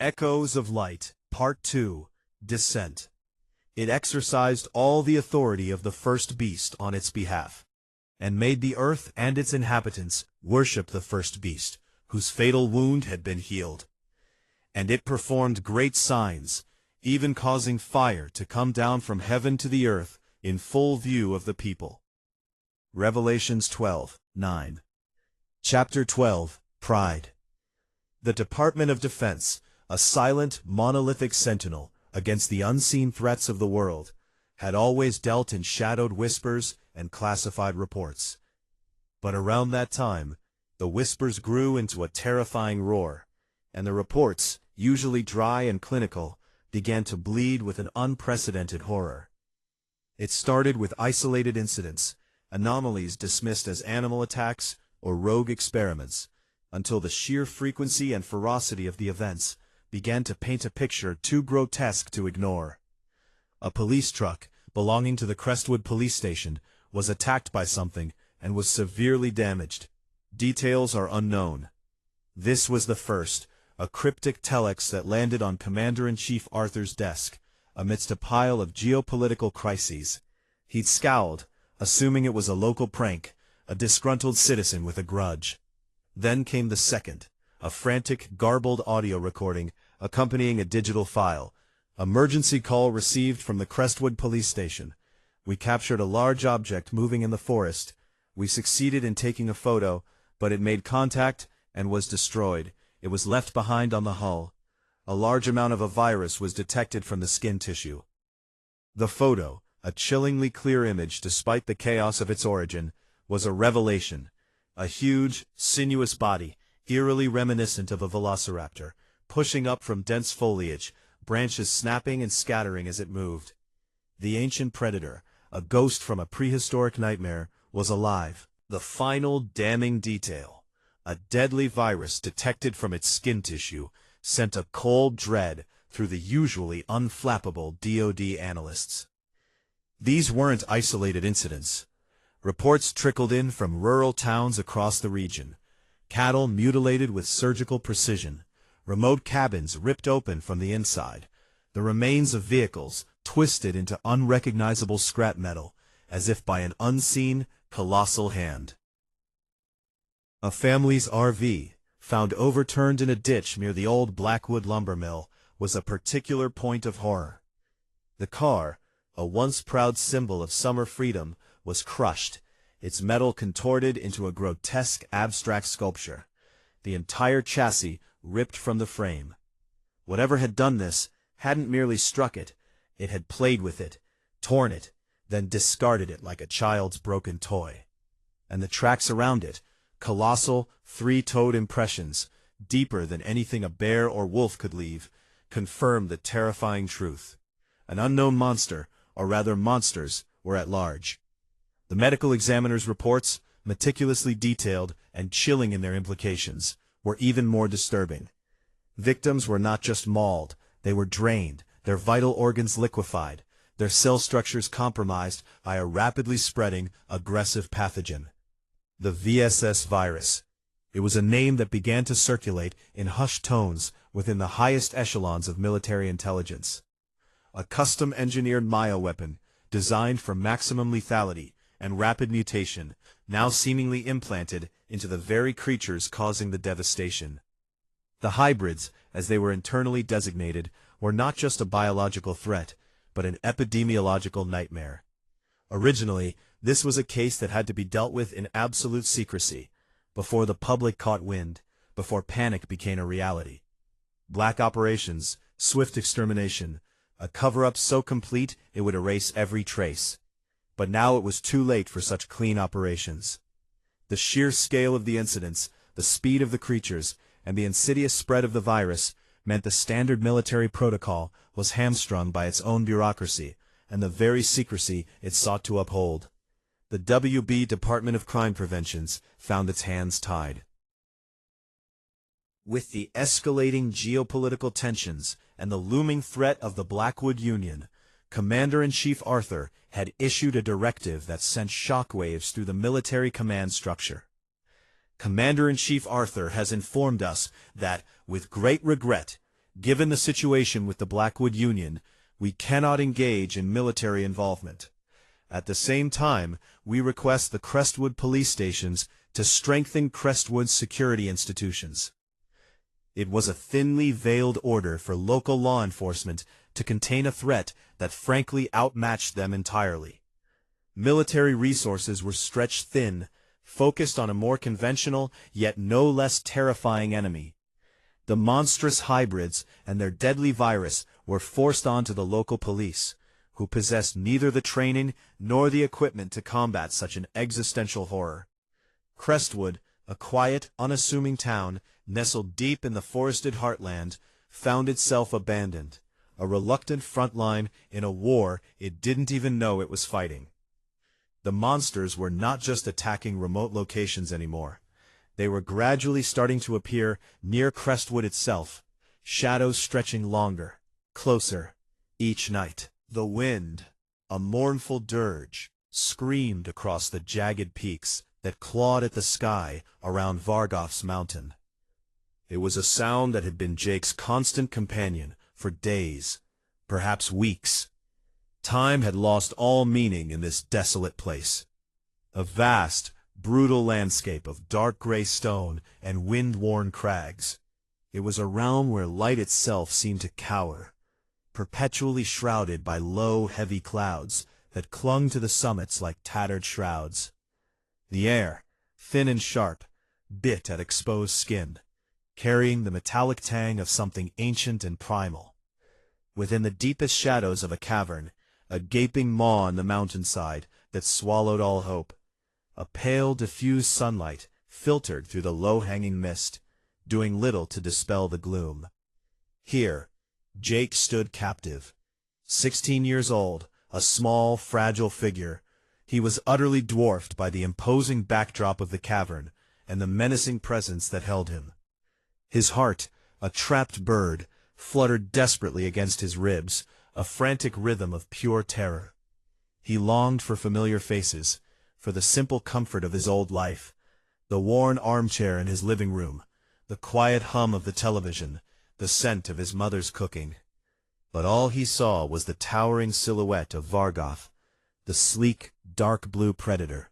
Echoes of Light, Part 2, Descent. It exercised all the authority of the first beast on its behalf, and made the earth and its inhabitants worship the first beast, whose fatal wound had been healed. And it performed great signs, even causing fire to come down from heaven to the earth in full view of the people. Revelations 12:9. Chapter 12, Pride. The Department of Defense, a silent, monolithic sentinel against the unseen threats of the world, had always dealt in shadowed whispers and classified reports. But around that time, the whispers grew into a terrifying roar, and the reports, usually dry and clinical, began to bleed with an unprecedented horror. It started with isolated incidents, anomalies dismissed as animal attacks or rogue experiments, until the sheer frequency and ferocity of the events began to paint a picture too grotesque to ignore. A police truck belonging to the Crestwood police station was attacked by something and was severely damaged. Details are unknown. This was the first, a cryptic telex that landed on Commander-in-Chief Arthur's desk, amidst a pile of geopolitical crises. He'd scowled, assuming it was a local prank, a disgruntled citizen with a grudge. Then came the second, a frantic, garbled audio recording accompanying a digital file. Emergency call received from the Crestwood police station. We captured a large object moving in the forest. We succeeded in taking a photo, but it made contact and was destroyed. It was left behind on the hull. A large amount of a virus was detected from the skin tissue. The photo, a chillingly clear image despite the chaos of its origin, was a revelation. A huge, sinuous body, eerily reminiscent of a velociraptor, pushing up from dense foliage, branches snapping and scattering as it moved. The ancient predator, a ghost from a prehistoric nightmare, was alive. The final damning detail, a deadly virus detected from its skin tissue, sent a cold dread through the usually unflappable DoD analysts. These weren't isolated incidents. Reports trickled in from rural towns across the region. Cattle mutilated with surgical precision, remote cabins ripped open from the inside, the remains of vehicles twisted into unrecognizable scrap metal, as if by an unseen, colossal hand. A family's RV, found overturned in a ditch near the old Blackwood lumber mill, was a particular point of horror. The car, a once proud symbol of summer freedom, was crushed, its metal contorted into a grotesque abstract sculpture, the entire chassis ripped from the frame. Whatever had done this hadn't merely struck it, it had played with it, torn it, then discarded it like a child's broken toy. And the tracks around it, colossal, three-toed impressions, deeper than anything a bear or wolf could leave, confirmed the terrifying truth. An unknown monster, or rather monsters, were at large. The medical examiner's reports, meticulously detailed and chilling in their implications, were even more disturbing. Victims were not just mauled, they were drained, their vital organs liquefied, their cell structures compromised by a rapidly spreading, aggressive pathogen. The VSS virus. It was a name that began to circulate in hushed tones within the highest echelons of military intelligence. A custom-engineered bioweapon, designed for maximum lethality and rapid mutation, now seemingly implanted into the very creatures causing the devastation. The hybrids, as they were internally designated, were not just a biological threat, but an epidemiological nightmare. Originally, this was a case that had to be dealt with in absolute secrecy, before the public caught wind, before panic became a reality. Black operations, swift extermination, a cover-up so complete it would erase every trace. But now it was too late for such clean operations. The sheer scale of the incidents, the speed of the creatures, and the insidious spread of the virus meant the standard military protocol was hamstrung by its own bureaucracy and the very secrecy it sought to uphold. The WB Department of Crime Preventions found its hands tied. With the escalating geopolitical tensions and the looming threat of the Blackwood Union, Commander-in-Chief Arthur had issued a directive that sent shockwaves through the military command structure. Commander-in-Chief Arthur has informed us that, with great regret, Given the situation with the Blackwood Union, we cannot engage in military involvement. At the same time, we request the Crestwood police stations to strengthen Crestwood's security institutions. It was a thinly veiled order for local law enforcement to contain a threat that frankly outmatched them entirely. Military resources were stretched thin, focused on a more conventional yet no less terrifying enemy. The monstrous hybrids and their deadly virus were forced onto the local police, who possessed neither the training nor the equipment to combat such an existential horror. Crestwood, a quiet, unassuming town nestled deep in the forested heartland, found itself abandoned, a reluctant front line in a war it didn't even know it was fighting. The monsters were not just attacking remote locations anymore. They were gradually starting to appear near Crestwood itself, shadows stretching longer, closer, each night. The wind, a mournful dirge, screamed across the jagged peaks that clawed at the sky around Vargoth's mountain. It was a sound that had been Jake's constant companion for days, perhaps weeks. Time had lost all meaning in this desolate place. A vast, brutal landscape of dark gray stone and wind-worn crags. It was a realm where light itself seemed to cower, perpetually shrouded by low, heavy clouds that clung to the summits like tattered shrouds. The air, thin and sharp, bit at exposed skin, carrying the metallic tang of something ancient and primal. Within the deepest shadows of a cavern, a gaping maw on the mountainside that swallowed all hope. A pale, diffused sunlight filtered through the low-hanging mist, doing little to dispel the gloom. Here, Jake stood captive. 16 years old, a small, fragile figure, he was utterly dwarfed by the imposing backdrop of the cavern and the menacing presence that held him. His heart, a trapped bird, fluttered desperately against his ribs, a frantic rhythm of pure terror. He longed for familiar faces, for the simple comfort of his old life, the worn armchair in his living room, the quiet hum of the television, the scent of his mother's cooking. But all he saw was the towering silhouette of Vargoth, the sleek, dark blue predator,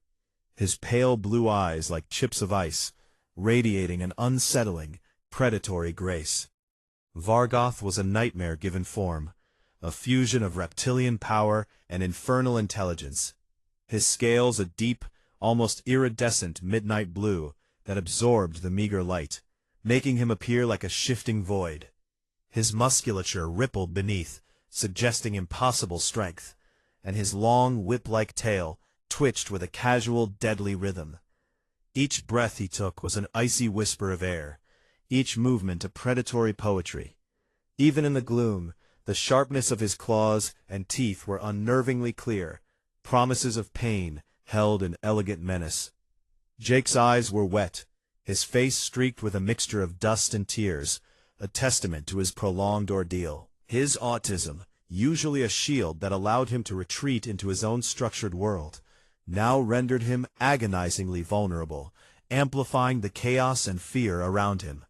his pale blue eyes like chips of ice, radiating an unsettling, predatory grace. Vargoth was a nightmare given form, a fusion of reptilian power and infernal intelligence. His scales a deep, almost iridescent midnight blue that absorbed the meager light, making him appear like a shifting void. His musculature rippled beneath, suggesting impossible strength, and his long whip-like tail twitched with a casual, deadly rhythm. Each breath he took was an icy whisper of air, each movement a predatory poetry. Even in the gloom, the sharpness of his claws and teeth were unnervingly clear, promises of pain held in elegant menace. Jake's eyes were wet, his face streaked with a mixture of dust and tears, a testament to his prolonged ordeal. His autism, usually a shield that allowed him to retreat into his own structured world, now rendered him agonizingly vulnerable, amplifying the chaos and fear around him.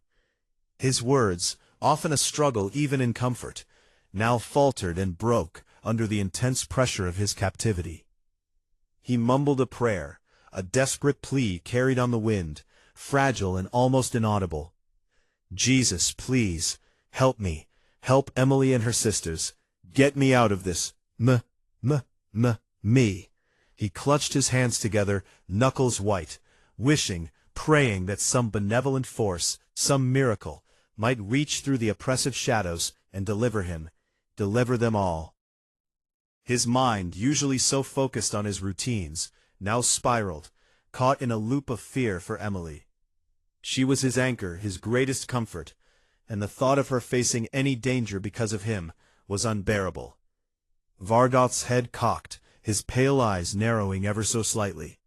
His words, often a struggle even in comfort, now faltered and broke under the intense pressure of his captivity. He mumbled a prayer, a desperate plea carried on the wind, fragile and almost inaudible. Jesus, please, help me, help Emily and her sisters, get me out of this, me. He clutched his hands together, knuckles white, wishing, praying that some benevolent force, some miracle, might reach through the oppressive shadows and deliver him, deliver them all. His mind, usually so focused on his routines, now spiraled, caught in a loop of fear for Emily. She was his anchor, his greatest comfort, and the thought of her facing any danger because of him was unbearable. Vargoth's head cocked, his pale eyes narrowing ever so slightly.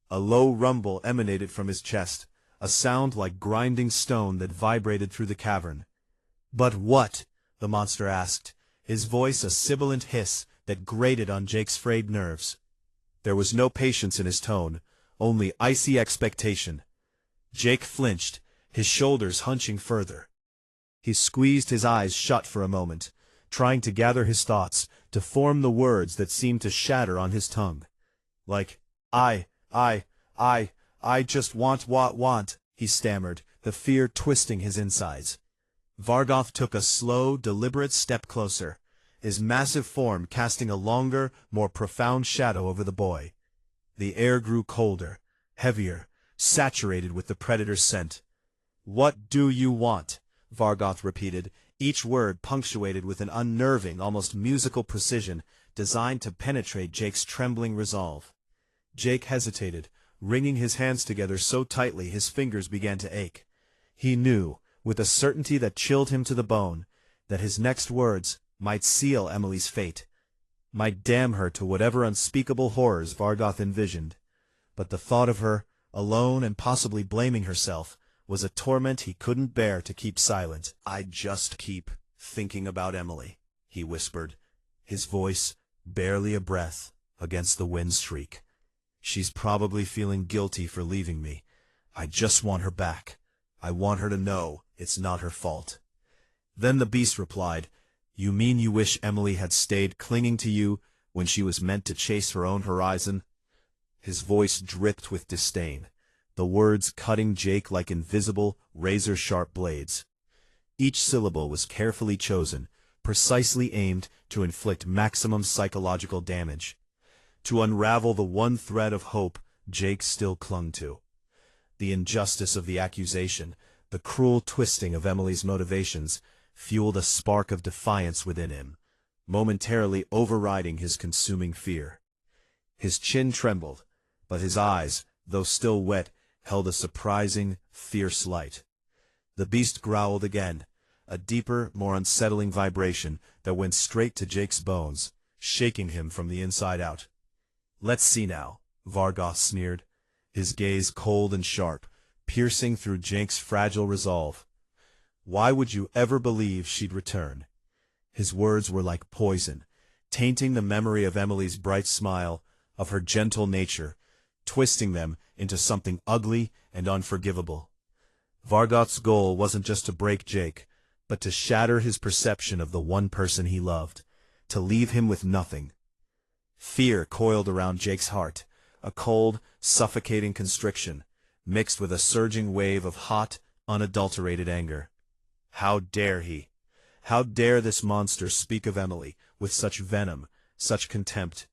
A low rumble emanated from his chest, a sound like grinding stone that vibrated through the cavern. "But what?" the monster asked, his voice a sibilant hiss that grated on Jake's frayed nerves. There was no patience in his tone, only icy expectation. Jake flinched, his shoulders hunching further. He squeezed his eyes shut for a moment, trying to gather his thoughts, to form the words that seemed to shatter on his tongue. Like, I just want, he stammered, the fear twisting his insides. Vargoth took a slow, deliberate step closer, his massive form casting a longer, more profound shadow over the boy. The air grew colder, heavier, saturated with the predator's scent. "What do you want?" Vargoth repeated, each word punctuated with an unnerving, almost musical precision designed to penetrate Jake's trembling resolve. Jake hesitated, wringing his hands together so tightly his fingers began to ache. He knew, with a certainty that chilled him to the bone, that his next words might seal Emily's fate, might damn her to whatever unspeakable horrors Vargoth envisioned. But the thought of her, alone and possibly blaming herself, was a torment he couldn't bear to keep silent. "I just keep thinking about Emily," he whispered, his voice, barely a breath, against the wind's shriek. "She's probably feeling guilty for leaving me. I just want her back. I want her to know it's not her fault." Then the beast replied, "You mean you wish Emily had stayed clinging to you when she was meant to chase her own horizon?" His voice dripped with disdain, the words cutting Jake like invisible, razor-sharp blades. Each syllable was carefully chosen, precisely aimed to inflict maximum psychological damage, to unravel the one thread of hope Jake still clung to. The injustice of the accusation, the cruel twisting of Emily's motivations, fueled a spark of defiance within him, momentarily overriding his consuming fear. His chin trembled, but his eyes, though still wet, held a surprising, fierce light. The beast growled again, a deeper, more unsettling vibration that went straight to Jake's bones, shaking him from the inside out. "Let's see now," Vargoth sneered, his gaze cold and sharp, piercing through Jake's fragile resolve. "Why would you ever believe she'd return?" His words were like poison, tainting the memory of Emily's bright smile, of her gentle nature, twisting them into something ugly and unforgivable. Vargoth's goal wasn't just to break Jake, but to shatter his perception of the one person he loved, to leave him with nothing. Fear coiled around Jake's heart, a cold, suffocating constriction, mixed with a surging wave of hot, unadulterated anger. How dare he? How dare this monster speak of Emily with such venom, such contempt?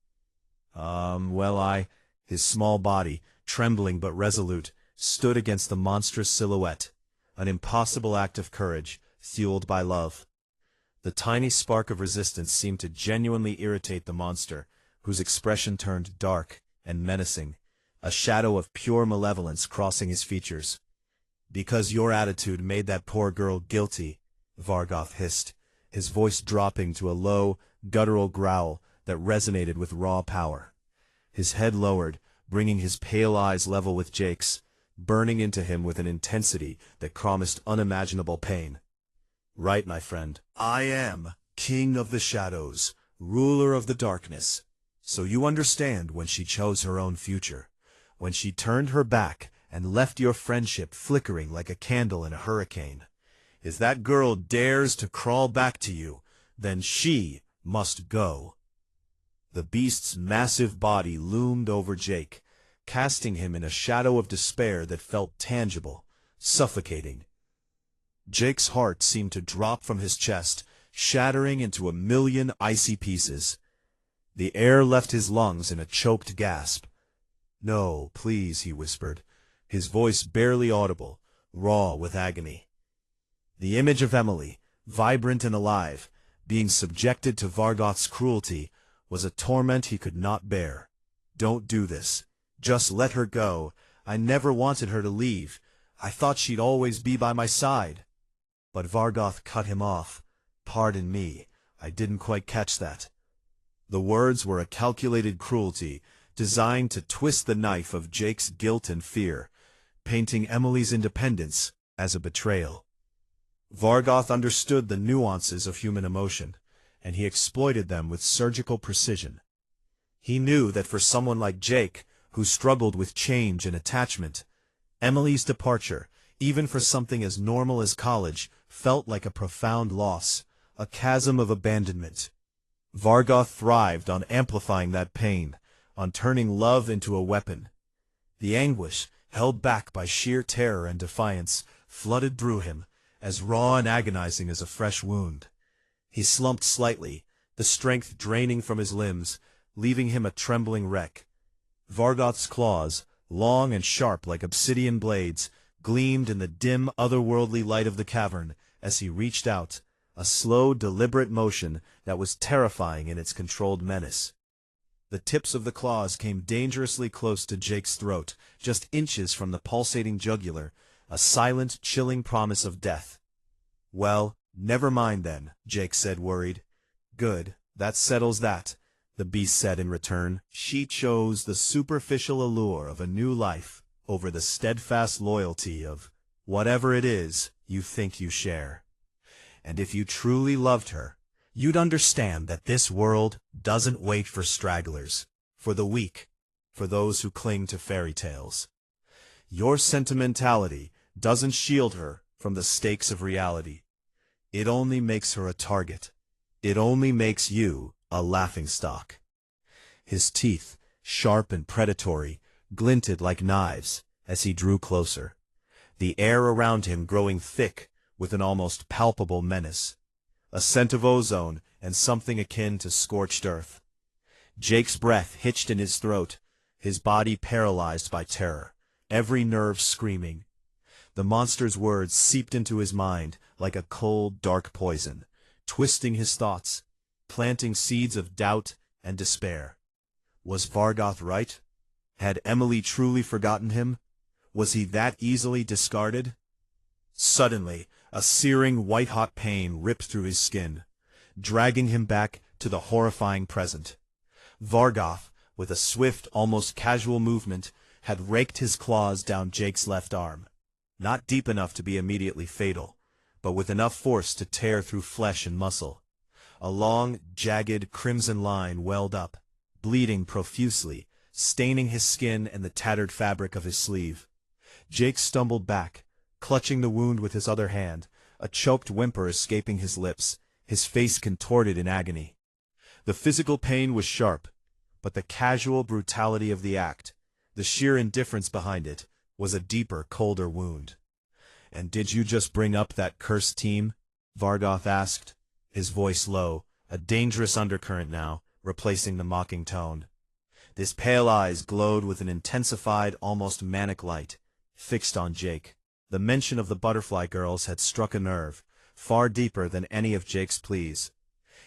His small body, trembling but resolute, stood against the monstrous silhouette, an impossible act of courage, fueled by love. The tiny spark of resistance seemed to genuinely irritate the monster, whose expression turned dark and menacing, a shadow of pure malevolence crossing his features. "Because your attitude made that poor girl guilty," Vargoth hissed, his voice dropping to a low, guttural growl that resonated with raw power. His head lowered, bringing his pale eyes level with Jake's, burning into him with an intensity that promised unimaginable pain. "Right, my friend. I am King of the Shadows, ruler of the darkness. So you understand when she chose her own future, when she turned her back and left your friendship flickering like a candle in a hurricane. If that girl dares to crawl back to you, then she must go." The beast's massive body loomed over Jake, casting him in a shadow of despair that felt tangible, suffocating. Jake's heart seemed to drop from his chest, shattering into a million icy pieces. The air left his lungs in a choked gasp. "No, please," he whispered, his voice barely audible, raw with agony. The image of Emily, vibrant and alive, being subjected to Vargoth's cruelty, was a torment he could not bear. "Don't do this. Just let her go. I never wanted her to leave. I thought she'd always be by my side." But Vargoth cut him off. "Pardon me, I didn't quite catch that." The words were a calculated cruelty, designed to twist the knife of Jake's guilt and fear, painting Emily's independence as a betrayal. Vargoth understood the nuances of human emotion, and he exploited them with surgical precision. He knew that for someone like Jake, who struggled with change and attachment, Emily's departure, even for something as normal as college, felt like a profound loss, a chasm of abandonment. Vargoth thrived on amplifying that pain, on turning love into a weapon. The anguish, held back by sheer terror and defiance, flooded through him, as raw and agonizing as a fresh wound. He slumped slightly, the strength draining from his limbs, leaving him a trembling wreck. Vargoth's claws, long and sharp like obsidian blades, gleamed in the dim, otherworldly light of the cavern as he reached out, a slow, deliberate motion that was terrifying in its controlled menace. The tips of the claws came dangerously close to Jake's throat, just inches from the pulsating jugular, a silent, chilling promise of death. "Well, never mind then," Jake said, worried. "Good, that settles that," the beast said in return. "She chose the superficial allure of a new life over the steadfast loyalty of whatever it is you think you share. And if you truly loved her, you'd understand that this world doesn't wait for stragglers, for the weak, for those who cling to fairy tales. Your sentimentality doesn't shield her from the stakes of reality. It only makes her a target. It only makes you a laughingstock." His teeth, sharp and predatory, glinted like knives as he drew closer, the air around him growing thick with an almost palpable menace, a scent of ozone and something akin to scorched earth. Jake's breath hitched in his throat, his body paralyzed by terror, every nerve screaming. The monster's words seeped into his mind like a cold, dark poison, twisting his thoughts, planting seeds of doubt and despair. Was Vargoth right? Had Emily truly forgotten him? Was he that easily discarded? Suddenly, a searing, white-hot pain ripped through his skin, dragging him back to the horrifying present. Vargoth, with a swift, almost casual movement, had raked his claws down Jake's left arm. Not deep enough to be immediately fatal, but with enough force to tear through flesh and muscle. A long, jagged, crimson line welled up, bleeding profusely, staining his skin and the tattered fabric of his sleeve. Jake stumbled back, clutching the wound with his other hand, a choked whimper escaping his lips, his face contorted in agony. The physical pain was sharp, but the casual brutality of the act, the sheer indifference behind it, was a deeper, colder wound. "And did you just bring up that cursed team?" Vargoth asked, his voice low, a dangerous undercurrent now, replacing the mocking tone. His pale eyes glowed with an intensified, almost manic light, fixed on Jake. The mention of the butterfly girls had struck a nerve, far deeper than any of Jake's pleas.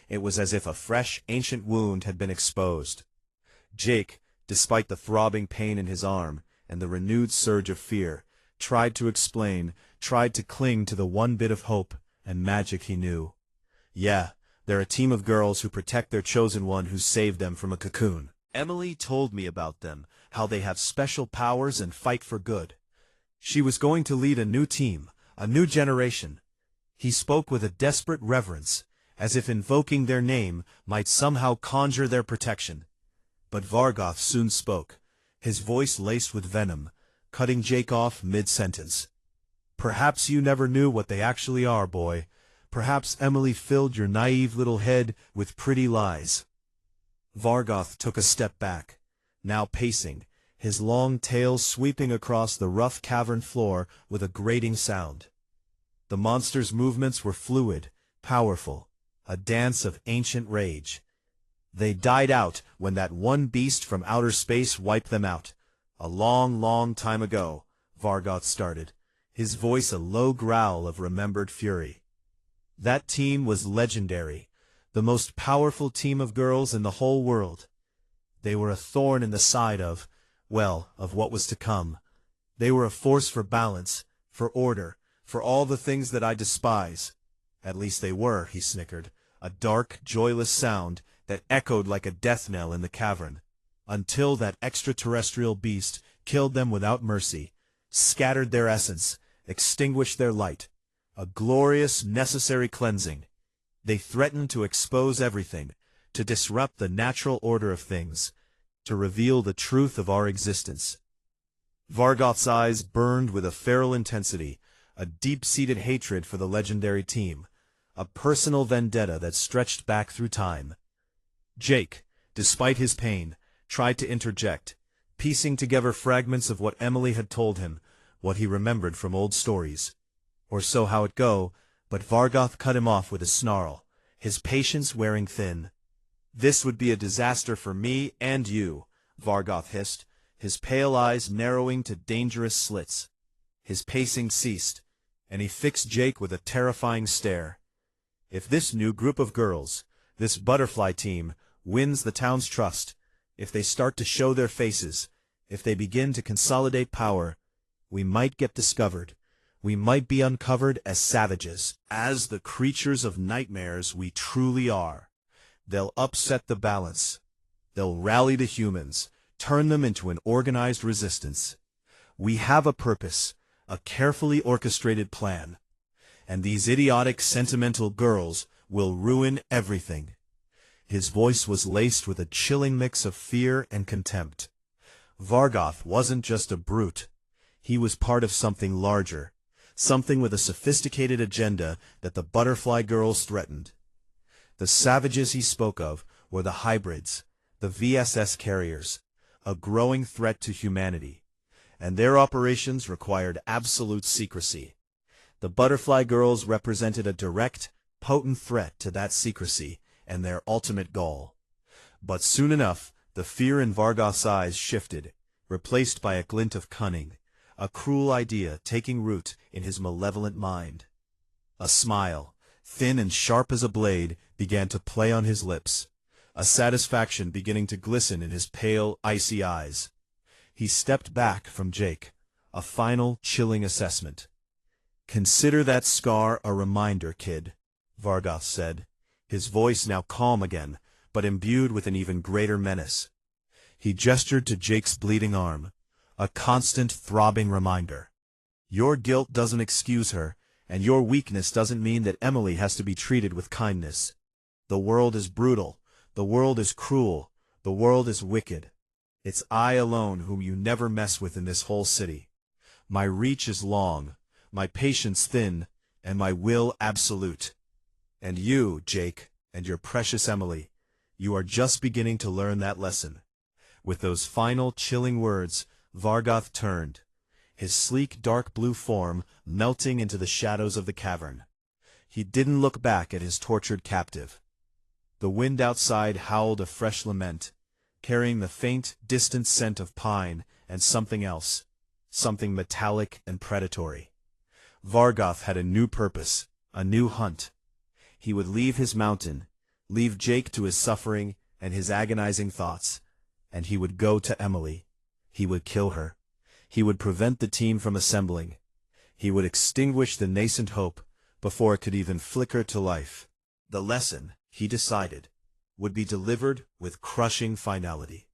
It was as if a fresh, ancient wound had been exposed. Jake, despite the throbbing pain in his arm and the renewed surge of fear, tried to explain, tried to cling to the one bit of hope and magic he knew. "Yeah, they're a team of girls who protect their chosen one who saved them from a cocoon. Emily told me about them, how they have special powers and fight for good. She was going to lead a new team, a new generation." He spoke with a desperate reverence, as if invoking their name might somehow conjure their protection. But Vargoth soon spoke, his voice laced with venom, cutting Jake off mid-sentence. "Perhaps you never knew what they actually are, boy. Perhaps Emily filled your naive little head with pretty lies." Vargoth took a step back, now pacing, his long tail sweeping across the rough cavern floor with a grating sound. The monster's movements were fluid, powerful, a dance of ancient rage. They died out when that one beast from outer space wiped them out. "A long, long time ago," Vargoth started, his voice a low growl of remembered fury. "That team was legendary, the most powerful team of girls in the whole world. They were a thorn in the side of what was to come. They were a force for balance, for order, for all the things that I despise. At least they were," he snickered, a dark, joyless sound that echoed like a death knell in the cavern, "until that extraterrestrial beast killed them without mercy, scattered their essence, extinguished their light. A glorious, necessary cleansing. They threatened to expose everything, to disrupt the natural order of things, to reveal the truth of our existence." Vargoth's eyes burned with a feral intensity, a deep-seated hatred for the legendary team, a personal vendetta that stretched back through time. Jake, despite his pain, tried to interject, piecing together fragments of what Emily had told him, what he remembered from old stories. Or so how it go, but Vargoth cut him off with a snarl, his patience wearing thin. "This would be a disaster for me and you," Vargoth hissed, his pale eyes narrowing to dangerous slits. His pacing ceased, and he fixed Jake with a terrifying stare. "If this new group of girls, this butterfly team, wins the town's trust, if they start to show their faces, if they begin to consolidate power, we might get discovered. We might be uncovered as savages, as the creatures of nightmares we truly are. They'll upset the balance. They'll rally the humans, turn them into an organized resistance. We have a purpose, a carefully orchestrated plan. And these idiotic, sentimental girls will ruin everything." His voice was laced with a chilling mix of fear and contempt. Vargoth wasn't just a brute. He was part of something larger, something with a sophisticated agenda that the butterfly girls threatened. The savages he spoke of were the hybrids, the VSS carriers, a growing threat to humanity, and their operations required absolute secrecy. The butterfly girls represented a direct, potent threat to that secrecy and their ultimate goal. But soon enough, the fear in Vargoth's eyes shifted, replaced by a glint of cunning, a cruel idea taking root in his malevolent mind. A smile, thin and sharp as a blade, began to play on his lips, a satisfaction beginning to glisten in his pale, icy eyes. He stepped back from Jake, a final, chilling assessment. "Consider that scar a reminder, kid," Vargoth said, his voice now calm again, but imbued with an even greater menace. He gestured to Jake's bleeding arm, a constant, throbbing reminder. "Your guilt doesn't excuse her, and your weakness doesn't mean that Emily has to be treated with kindness. The world is brutal, the world is cruel, the world is wicked. It's I alone whom you never mess with in this whole city. My reach is long, my patience thin, and my will absolute. And you, Jake, and your precious Emily, you are just beginning to learn that lesson." With those final, chilling words, Vargoth turned, his sleek dark blue form melting into the shadows of the cavern. He didn't look back at his tortured captive. The wind outside howled a fresh lament, carrying the faint, distant scent of pine and something else, something metallic and predatory. Vargoth had a new purpose, a new hunt. He would leave his mountain, leave Jake to his suffering and his agonizing thoughts, and he would go to Emily. He would kill her. He would prevent the team from assembling. He would extinguish the nascent hope before it could even flicker to life. The lesson, he decided, would be delivered with crushing finality.